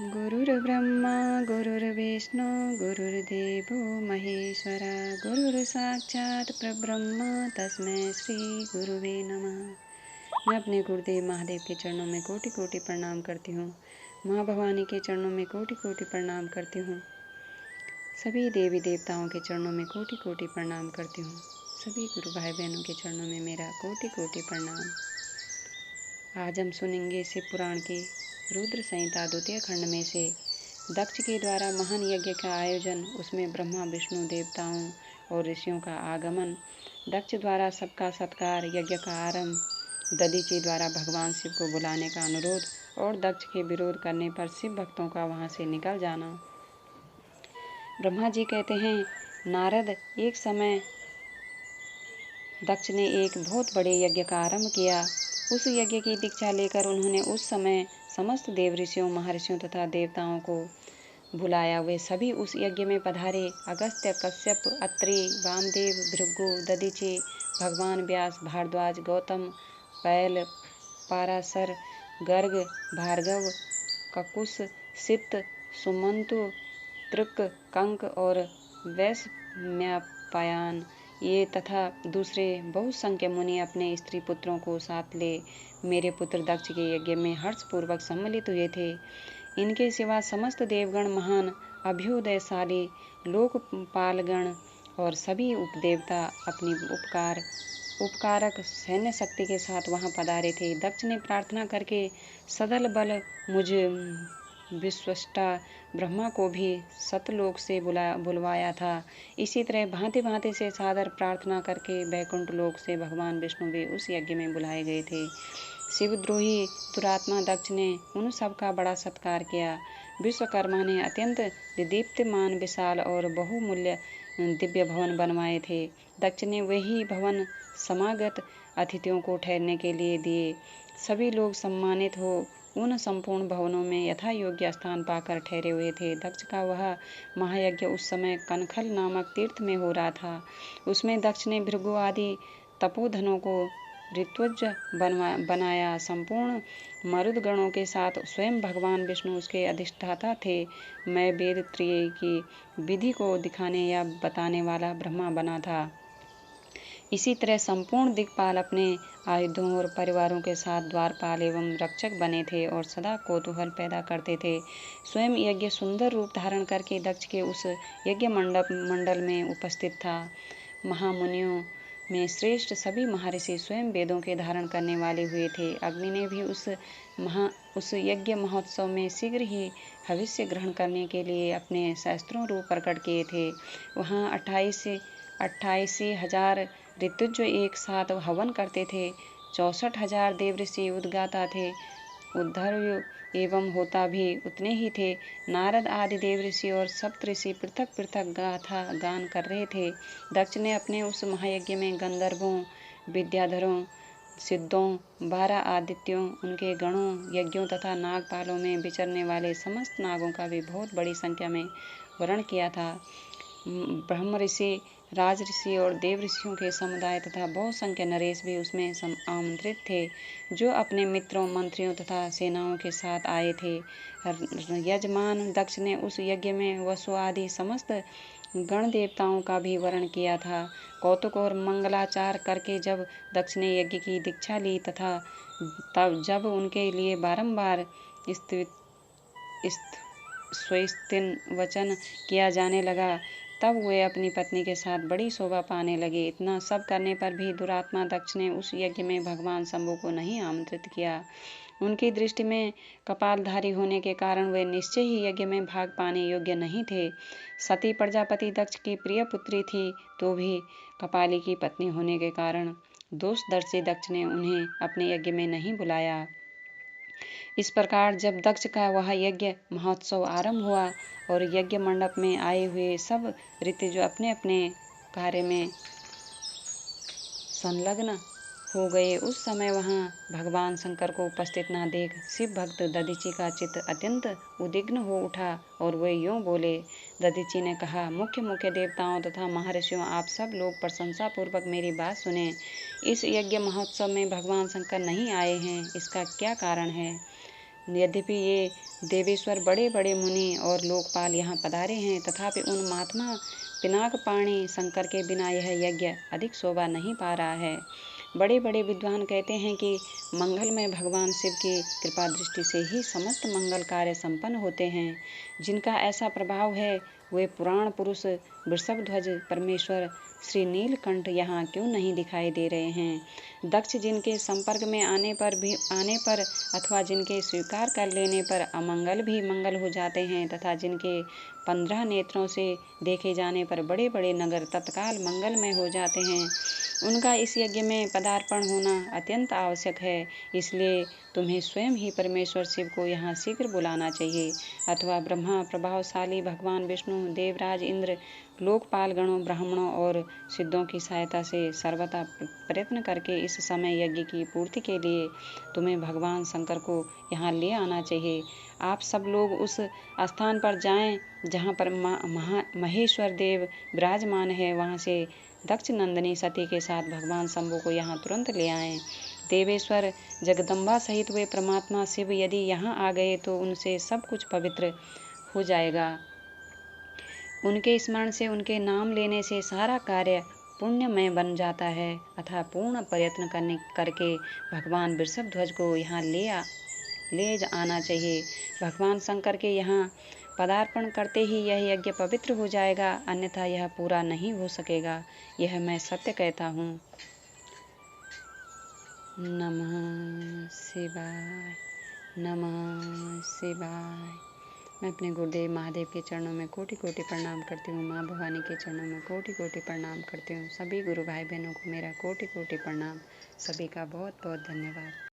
गुरुर्ब्रह्मा गुरुर्विष्णु गुरुर्देवो महेश्वरा गुरुर्साक्षात् परब्रह्म तस्मै श्री गुरुवे नमः। मैं अपने गुरुदेव महादेव के चरणों में कोटि कोटि प्रणाम करती हूँ। माँ भवानी के चरणों में कोटि कोटि प्रणाम करती हूँ। सभी देवी देवताओं के चरणों में कोटि कोटि प्रणाम करती हूँ। सभी गुरु भाई बहनों के चरणों में मेरा कोटि कोटि प्रणाम। आज हम सुनेंगे शिव पुराण के रुद्र संहिता द्वितीय खंड में से दक्ष के द्वारा महान यज्ञ का आयोजन, उसमें ब्रह्मा विष्णु देवताओं और ऋषियों का आगमन, दक्ष द्वारा सबका सत्कार, यज्ञ का आरंभ, दधीचि द्वारा भगवान शिव को बुलाने का अनुरोध और दक्ष के विरोध करने पर शिव भक्तों का वहां से निकल जाना। ब्रह्मा जी कहते हैं, नारद, एक समय दक्ष ने एक बहुत बड़े यज्ञ का आरंभ किया। उस यज्ञ की दीक्षा लेकर उन्होंने उस समय समस्त देव ऋषियों, महर्षियों तथा देवताओं को बुलाया। वे सभी उस यज्ञ में पधारे। अगस्त्य, कश्यप, अत्रि, वामदेव, भृगु, दधीचि, भगवान व्यास, भारद्वाज, गौतम, पैल, पाराशर, गर्ग, भार्गव, ककुस, सित, सुमंतु, तृक, कंक और वैशम्पायन ये तथा दूसरे बहुसंख्य मुनि अपने स्त्री पुत्रों को साथ ले मेरे पुत्र दक्ष के यज्ञ में हर्षपूर्वक सम्मिलित हुए थे। इनके सिवा समस्त देवगण, महान अभ्युदयशाली लोकपालगण और सभी उपदेवता अपनी उपकारक सैन्य शक्ति के साथ वहां पधारे थे। दक्ष ने प्रार्थना करके सदल बल मुझ विश्वष्टा ब्रह्मा को भी सतलोक से बुलवाया था। इसी तरह भांति भांति से सादर प्रार्थना करके वैकुंठ लोक से भगवान विष्णु भी उस यज्ञ में बुलाए गए थे। शिवद्रोही दुरात्मा दक्ष ने उन सब का बड़ा सत्कार किया। विश्वकर्मा ने अत्यंत दीप्तिमान, विशाल और बहुमूल्य दिव्य भवन बनवाए थे। दक्ष ने वही भवन समागत अतिथियों को ठहरने के लिए दिए। सभी लोग सम्मानित हो उन संपूर्ण भवनों में यथा योग्य स्थान पाकर ठहरे हुए थे। दक्ष का वह महायज्ञ उस समय कनखल नामक तीर्थ में हो रहा था। उसमें दक्ष ने भृगु आदि तपोधनों को ऋत्विज बनाया। संपूर्ण मरुद गणों के साथ स्वयं भगवान विष्णु उसके अधिष्ठाता थे। मैं वेद त्रय की विधि को दिखाने या बताने वाला ब्रह्मा बना था। इसी तरह संपूर्ण दिक्पाल अपने आयुधों और परिवारों के साथ द्वारपाल एवं रक्षक बने थे और सदा कौतूहल पैदा करते थे। स्वयं यज्ञ सुंदर रूप धारण करके दक्ष के उस यज्ञ मंडल में उपस्थित था। महामुनियों में श्रेष्ठ सभी महर्षि स्वयं वेदों के धारण करने वाले हुए थे। अग्नि ने भी उस यज्ञ महोत्सव में शीघ्र ही भविष्य ग्रहण करने के लिए अपने शस्त्रों रूप प्रकट किए थे। वहाँ 28,000 ऋतुज एक साथ हवन करते थे। 64,000 देव ऋषि उद्गाता थे। उद्धर्व एवं होता भी उतने ही थे। नारद आदि देव ऋषि और सप्त ऋषि पृथक पृथक गाथा गान कर रहे थे। दक्ष ने अपने उस महायज्ञ में गंधर्वों, विद्याधरों, सिद्धों, 12 आदित्यों, उनके गणों, यज्ञों तथा नागपालों में विचरने वाले समस्त नागों का भी बहुत बड़ी संख्या में वर्ण किया था। ब्रह्म ऋषि, राज ऋषि और देव ऋषियों के समुदाय तथा बहुसंख्य नरेश भी उसमें आमंत्रित थे, जो अपने मित्रों, मंत्रियों तथा सेनाओं के साथ आए थे। यजमान दक्ष ने उस यज्ञ में वसु आदि समस्त गण देवताओं का भी वर्ण किया था। कौतुक और मंगलाचार करके जब दक्ष ने यज्ञ की दीक्षा ली तथा तब जब उनके लिए बारंबार स्वस्तिन वचन किया जाने लगा, तब वे अपनी पत्नी के साथ बड़ी शोभा पाने लगे। इतना सब करने पर भी दुरात्मा दक्ष ने उस यज्ञ में भगवान शंभु को नहीं आमंत्रित किया। उनकी दृष्टि में कपालधारी होने के कारण वे निश्चय ही यज्ञ में भाग पाने योग्य नहीं थे। सती प्रजापति दक्ष की प्रिय पुत्री थी, तो भी कपाली की पत्नी होने के कारण दोषदर्शी दक्ष ने उन्हें अपने यज्ञ में नहीं बुलाया। इस प्रकार जब दक्ष का वह यज्ञ महोत्सव आरंभ हुआ और यज्ञ मंडप में आए हुए सब ऋतुज अपने अपने कार्य में संलग्न हो गए, उस समय वहां भगवान शंकर को उपस्थित न देख शिव भक्त दधीचि का चित्त अत्यंत उद्विग्न हो उठा और वे यूं बोले। दधीचि ने कहा, मुख्य देवताओं तथा महर्षियों, आप सब लोग प्रशंसा पूर्वक मेरी बात सुने। इस यज्ञ महोत्सव में भगवान शंकर नहीं आए हैं, इसका क्या कारण है? यद्यपि ये देवेश्वर बड़े बड़े मुनि और लोकपाल यहाँ पधारे हैं, तथापि उन महात्मा पिनाकपाणी शंकर के बिना यह यज्ञ अधिक शोभा नहीं पा रहा है। बड़े बड़े विद्वान कहते हैं कि मंगल में भगवान शिव की कृपा दृष्टि से ही समस्त मंगल कार्य संपन्न होते हैं। जिनका ऐसा प्रभाव है वे पुराण पुरुष वृषभध्वज परमेश्वर श्री नीलकंठ यहाँ क्यों नहीं दिखाई दे रहे हैं। दक्ष जिनके संपर्क में आने पर अथवा जिनके स्वीकार कर लेने पर अमंगल भी मंगल हो जाते हैं, तथा जिनके 15 नेत्रों से देखे जाने पर बड़े बड़े नगर तत्काल मंगलमय हो जाते हैं, उनका इस यज्ञ में पदार्पण होना अत्यंत आवश्यक है। इसलिए तुम्हें स्वयं ही परमेश्वर शिव को यहाँ शीघ्र बुलाना चाहिए, अथवा ब्रह्मा, प्रभावशाली भगवान विष्णु, देवराज इंद्र, लोकपाल गणों, ब्राह्मणों और सिद्धों की सहायता से सर्वथा प्रयत्न करके इस समय यज्ञ की पूर्ति के लिए तुम्हें भगवान शंकर को यहाँ ले आना चाहिए। आप सब लोग उस स्थान पर जाएं जहाँ पर महेश्वर देव विराजमान है, वहाँ से दक्ष नंदिनी सती के साथ भगवान शंभु को यहाँ तुरंत ले आएं। देवेश्वर जगदम्बा सहित वे परमात्मा शिव यदि यहाँ आ गए तो उनसे सब कुछ पवित्र हो जाएगा। उनके स्मरण से, उनके नाम लेने से सारा कार्य पुण्यमय बन जाता है। अतः पूर्ण प्रयत्न करके भगवान वृषभध्वज को यहाँ ले आना चाहिए। भगवान शंकर के यहाँ पदार्पण करते ही यह यज्ञ पवित्र हो जाएगा, अन्यथा यह पूरा नहीं हो सकेगा। यह मैं सत्य कहता हूँ। नमः शिवाय, नमः शिवाय। मैं अपने गुरुदेव महादेव के चरणों में कोटि कोटि प्रणाम करती हूँ। माँ भवानी के चरणों में कोटि कोटि प्रणाम करती हूँ। सभी गुरु भाई बहनों को मेरा कोटि कोटि प्रणाम। सभी का बहुत बहुत धन्यवाद।